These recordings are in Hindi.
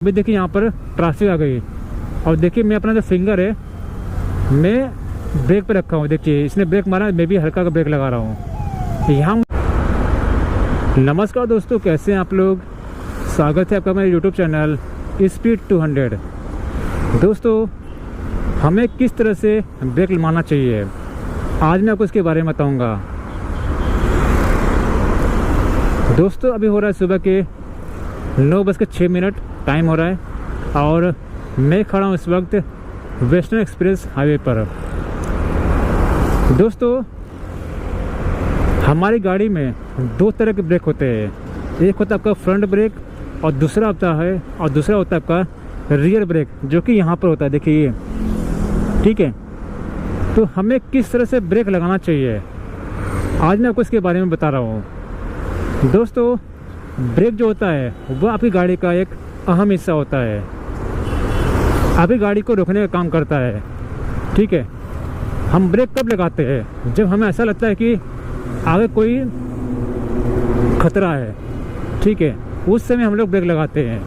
अभी देखिए यहाँ पर ट्रैफिक आ गई और देखिए मैं अपना जो फिंगर है मैं ब्रेक पे रखा हूँ। देखिए इसने ब्रेक मारा, मैं भी हल्का का ब्रेक लगा रहा हूँ यहाँ। नमस्कार दोस्तों, कैसे हैं आप लोग। स्वागत है आपका मेरे यूट्यूब चैनल स्पीड 200। दोस्तों हमें किस तरह से ब्रेक मारना चाहिए आज मैं आपको इसके बारे में बताऊँगा। दोस्तों अभी हो रहा है सुबह के 9:06 टाइम हो रहा है और मैं खड़ा हूँ इस वक्त वेस्टर्न एक्सप्रेस हाईवे पर। दोस्तों हमारी गाड़ी में दो तरह के ब्रेक होते हैं, एक होता है आपका फ्रंट ब्रेक और दूसरा होता है आपका रियर ब्रेक, जो कि यहाँ पर होता है। देखिए ये ठीक है। तो हमें किस तरह से ब्रेक लगाना चाहिए आज मैं आपको इसके बारे में बता रहा हूँ। दोस्तों ब्रेक जो होता है वो आपकी गाड़ी का एक अहम हिस्सा होता है, आपकी गाड़ी को रोकने का काम करता है। ठीक है, हम ब्रेक कब लगाते हैं? जब हमें ऐसा लगता है कि आगे कोई खतरा है, ठीक है, उस समय हम लोग ब्रेक लगाते हैं।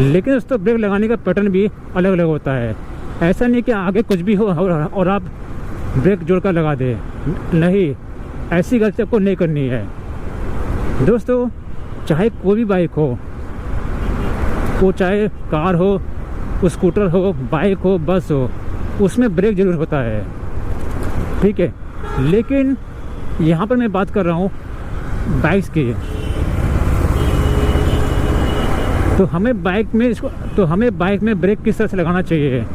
लेकिन दोस्तों ब्रेक लगाने का पैटर्न भी अलग अलग होता है। ऐसा नहीं कि आगे कुछ भी हो और आप ब्रेक जोड़कर लगा दें, नहीं, ऐसी गलती आपको नहीं करनी है। दोस्तों चाहे कोई भी बाइक हो, वो चाहे कार हो, स्कूटर हो, बाइक हो, बस हो, उसमें ब्रेक जरूर होता है। ठीक है, लेकिन यहाँ पर मैं बात कर रहा हूँ बाइक्स की। तो हमें बाइक में ब्रेक किस तरह से लगाना चाहिए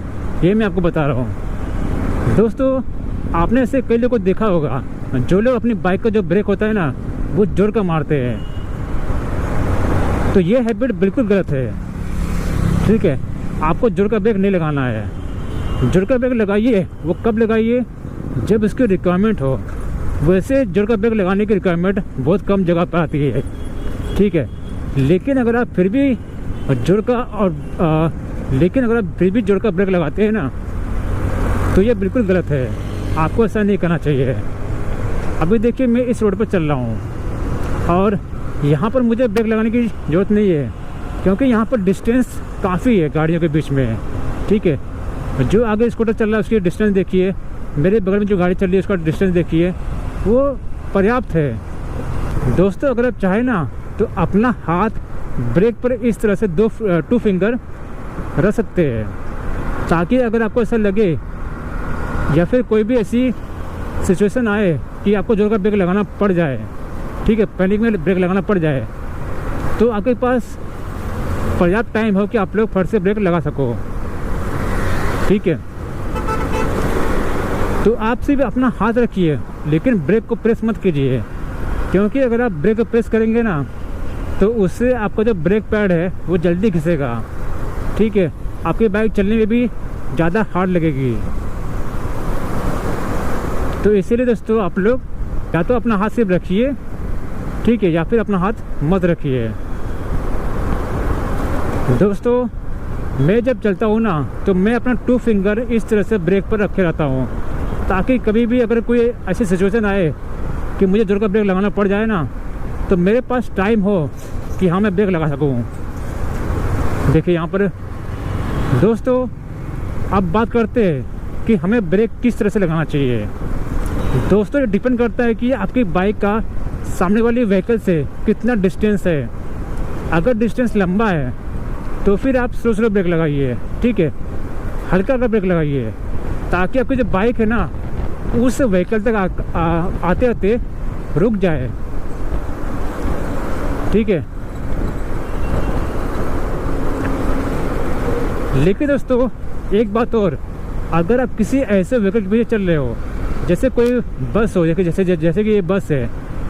ये मैं आपको बता रहा हूँ। दोस्तों आपने ऐसे कई लोगों को देखा होगा जो लोग अपनी बाइक का जो ब्रेक होता है ना वो जोड़ कर मारते हैं। तो ये हैबिट बिल्कुल गलत है। ठीक है, आपको जोड़ कर ब्रेक नहीं लगाना है। जोड़ कर ब्रेक लगाइए, वो कब लगाइए? जब इसकी रिक्वायरमेंट हो। वैसे जोड़ कर ब्रेक लगाने की रिक्वायरमेंट बहुत कम जगह पर आती है। ठीक है, लेकिन अगर आप फिर भी जोड़ कर ब्रेक लगाते हैं ना तो ये बिल्कुल गलत है। आपको ऐसा नहीं करना चाहिए। अभी देखिए मैं इस रोड पर चल रहा हूँ और यहाँ पर मुझे ब्रेक लगाने की ज़रूरत नहीं है, क्योंकि यहाँ पर डिस्टेंस काफ़ी है गाड़ियों के बीच में। ठीक है, जो आगे स्कूटर चल रहा है उसकी डिस्टेंस देखिए, मेरे बगल में जो गाड़ी चल रही है उसका डिस्टेंस देखिए, वो पर्याप्त है। दोस्तों अगर आप चाहें ना तो अपना हाथ ब्रेक पर इस तरह से टू फिंगर रख सकते हैं, ताकि अगर आपको ऐसा लगे या फिर कोई भी ऐसी सिचुएशन आए कि आपको जोर का ब्रेक लगाना पड़ जाए, ठीक है, पैनिक में ब्रेक लगाना पड़ जाए, तो आपके पास पर्याप्त टाइम हो कि आप लोग फट से ब्रेक लगा सको। ठीक है, तो आप सिर्फ अपना हाथ रखिए, लेकिन ब्रेक को प्रेस मत कीजिए, क्योंकि अगर आप ब्रेक को प्रेस करेंगे ना तो उससे आपका जो ब्रेक पैड है वो जल्दी घिसेगा। ठीक है, आपकी बाइक चलने में भी ज़्यादा हार्ड लगेगी। तो इसीलिए दोस्तों आप लोग या तो अपना हाथ सिर्फ रखिए, ठीक है, या फिर अपना हाथ मत रखिए। दोस्तों मैं जब चलता हूँ ना तो मैं अपना टू फिंगर इस तरह से ब्रेक पर रखे रहता हूँ, ताकि कभी भी अगर कोई ऐसी सिचुएशन आए कि मुझे जोर का ब्रेक लगाना पड़ जाए ना तो मेरे पास टाइम हो कि हाँ मैं ब्रेक लगा सकूँ। देखिए यहाँ पर दोस्तों अब बात करते हैं कि हमें ब्रेक किस तरह से लगाना चाहिए। दोस्तों ये डिपेंड करता है कि आपकी बाइक का सामने वाली व्हीकल से कितना डिस्टेंस है। अगर डिस्टेंस लंबा है तो फिर आप स्लो ब्रेक लगाइए, ठीक है, हल्का ब्रेक लगाइए, ताकि आपकी जो बाइक है ना उस व्हीकल तक आते आते रुक जाए। ठीक है, लेकिन दोस्तों एक बात और, अगर आप किसी ऐसे व्हीकल के पीछे चल रहे हो, जैसे कोई बस हो, जैसे कि ये बस है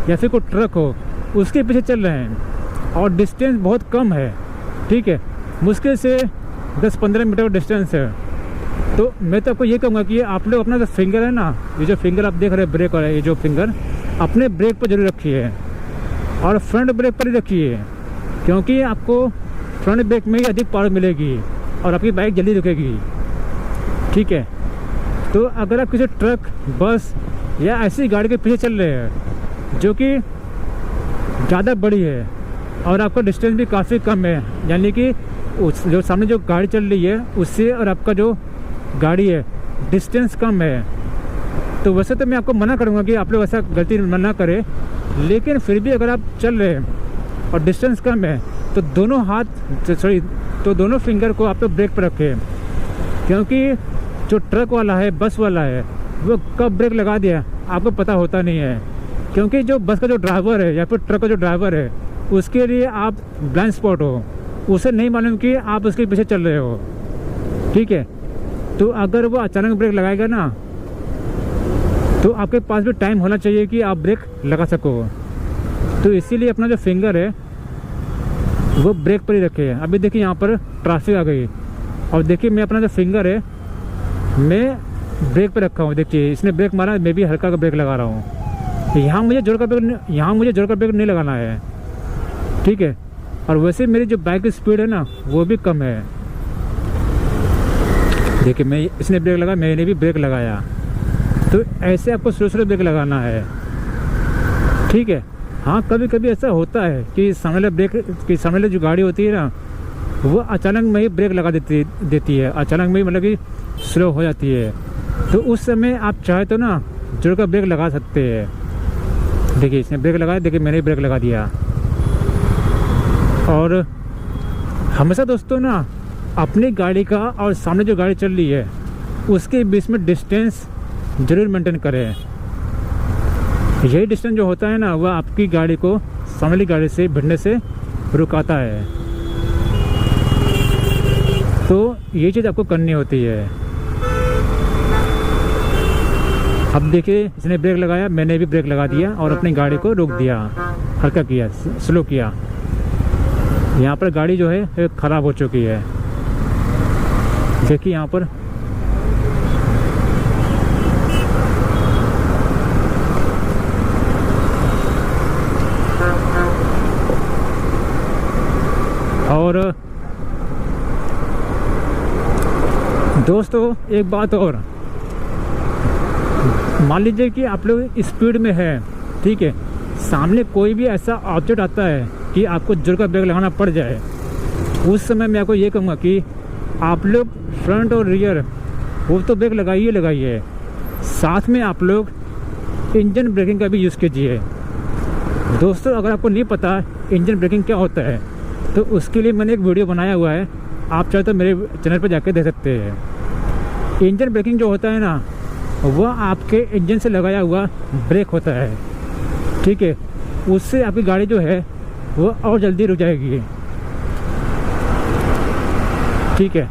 या फिर कोई ट्रक हो, उसके पीछे चल रहे हैं और डिस्टेंस बहुत कम है, ठीक है, मुश्किल से 10-15 मीटर का डिस्टेंस है, तो मैं तो आपको ये कहूँगा कि आप लोग अपना जो फिंगर है ना, ये जो फिंगर आप देख रहे हैं ब्रेक वाला, ये जो फिंगर अपने ब्रेक पर जरूर रखिए और फ्रंट ब्रेक पर ही रखिए, क्योंकि आपको फ्रंट ब्रेक में ही अधिक पावर मिलेगी और आपकी बाइक जल्दी रुकेगी। ठीक है, तो अगर आप किसी ट्रक, बस या ऐसी गाड़ी के पीछे चल रहे हैं जो कि ज़्यादा बड़ी है, और आपका डिस्टेंस भी काफ़ी कम है, यानी कि उस जो सामने जो गाड़ी चल रही है उससे और आपका जो गाड़ी है डिस्टेंस कम है। तो वैसे तो मैं आपको मना करूँगा कि आप लोग ऐसा गलती ना करें, लेकिन फिर भी अगर आप चल रहे हैं और डिस्टेंस कम है तो दोनों फिंगर को आप लोग ब्रेक पर रखें, क्योंकि जो ट्रक वाला है, बस वाला है, वो कब ब्रेक लगा दिया आपको पता होता नहीं है। क्योंकि जो बस का जो ड्राइवर है या फिर ट्रक का जो ड्राइवर है उसके लिए आप ब्लाइंड स्पॉट हो, उसे नहीं मालूम कि आप उसके पीछे चल रहे हो, ठीक है। तो अगर वो अचानक ब्रेक लगाएगा ना तो आपके पास भी टाइम होना चाहिए कि आप ब्रेक लगा सको। तो इसीलिए अपना जो फिंगर है वो ब्रेक पर ही रखे। अभी देखिए यहाँ पर ट्रैफिक आ गई और देखिए मैं अपना जो फिंगर है मैं ब्रेक पे रखा हूँ। देखिए इसने ब्रेक मारा, मैं भी हल्का का ब्रेक लगा रहा हूँ। यहाँ मुझे जोर का ब्रेक नहीं लगाना है, ठीक है। और वैसे मेरी जो बाइक की स्पीड है ना वो भी कम है। देखिए इसने ब्रेक लगाया, मैंने भी ब्रेक लगाया। तो ऐसे आपको स्लो ब्रेक लगाना है, ठीक है। हाँ, कभी कभी ऐसा होता है कि सामने जो गाड़ी होती है ना वो अचानक में ही ब्रेक लगा देती है, अचानक में ही मतलब कि स्लो हो जाती है। तो उस समय आप चाहे तो ना जोर का ब्रेक लगा सकते हैं। देखिए इसने ब्रेक लगाया, देखिए मैंने ब्रेक लगा दिया। और हमेशा दोस्तों ना अपनी गाड़ी का और सामने जो गाड़ी चल रही है उसके बीच में डिस्टेंस ज़रूर मेंटेन करें। यही डिस्टेंस जो होता है ना वह आपकी गाड़ी को सामने वाली गाड़ी से भिड़ने से रुकाता है। तो ये चीज़ आपको करनी होती है। अब देखिए इसने ब्रेक लगाया, मैंने भी ब्रेक लगा दिया और अपनी गाड़ी को रोक दिया, हल्का किया, स्लो किया। यहाँ पर गाड़ी जो है ख़राब हो चुकी है। देखिए यहाँ पर और दोस्तों एक बात और, मान लीजिए कि आप लोग स्पीड में है, ठीक है, सामने कोई भी ऐसा ऑब्जेक्ट आता है कि आपको जोर का ब्रेक लगाना पड़ जाए, उस समय मैं आपको ये कहूँगा कि आप लोग फ्रंट और रियर वो तो ब्रेक लगाइए, साथ में आप लोग इंजन ब्रेकिंग का भी यूज़ कीजिए। दोस्तों अगर आपको नहीं पता इंजन ब्रेकिंग क्या होता है तो उसके लिए मैंने एक वीडियो बनाया हुआ है, आप चाहे तो मेरे चैनल पर जाकर देख सकते हैं। इंजन ब्रेकिंग जो होता है ना वह आपके इंजन से लगाया हुआ ब्रेक होता है, ठीक है। उससे आपकी गाड़ी जो है वो और जल्दी रुक जाएगी, ठीक है।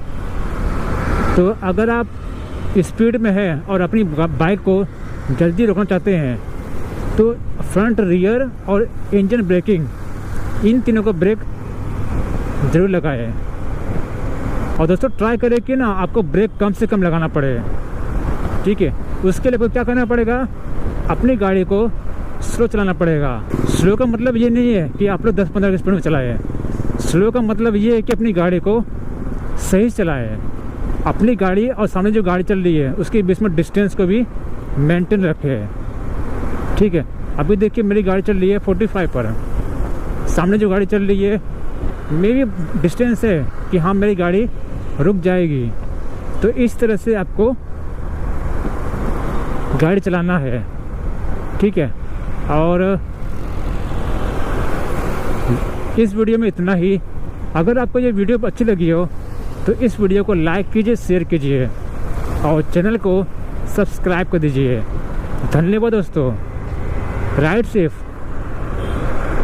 तो अगर आप स्पीड में है और अपनी बाइक को जल्दी रोकना चाहते हैं तो फ्रंट, रियर और इंजन ब्रेकिंग, इन तीनों को ब्रेक ज़रूर लगाएं। और दोस्तों ट्राई करें कि ना आपको ब्रेक कम से कम लगाना पड़े, ठीक है। उसके लिए क्या करना पड़ेगा, अपनी गाड़ी को स्लो चलाना पड़ेगा। स्लो का मतलब ये नहीं है कि आप लोग 10-15 की स्पीड में चलाएं। स्लो का मतलब ये है कि अपनी गाड़ी को सही चलाएं, अपनी गाड़ी और सामने जो गाड़ी चल रही है उसके बीच में डिस्टेंस को भी मेंटेन रखें, ठीक है। अभी देखिए मेरी गाड़ी चल रही है 45 पर, सामने जो गाड़ी चल रही है मेरी डिस्टेंस है कि हाँ मेरी गाड़ी रुक जाएगी। तो इस तरह से आपको गाड़ी चलाना है, ठीक है। और इस वीडियो में इतना ही। अगर आपको ये वीडियो अच्छी लगी हो तो इस वीडियो को लाइक कीजिए, शेयर कीजिए और चैनल को सब्सक्राइब कर दीजिए। धन्यवाद दोस्तों। Ride safe.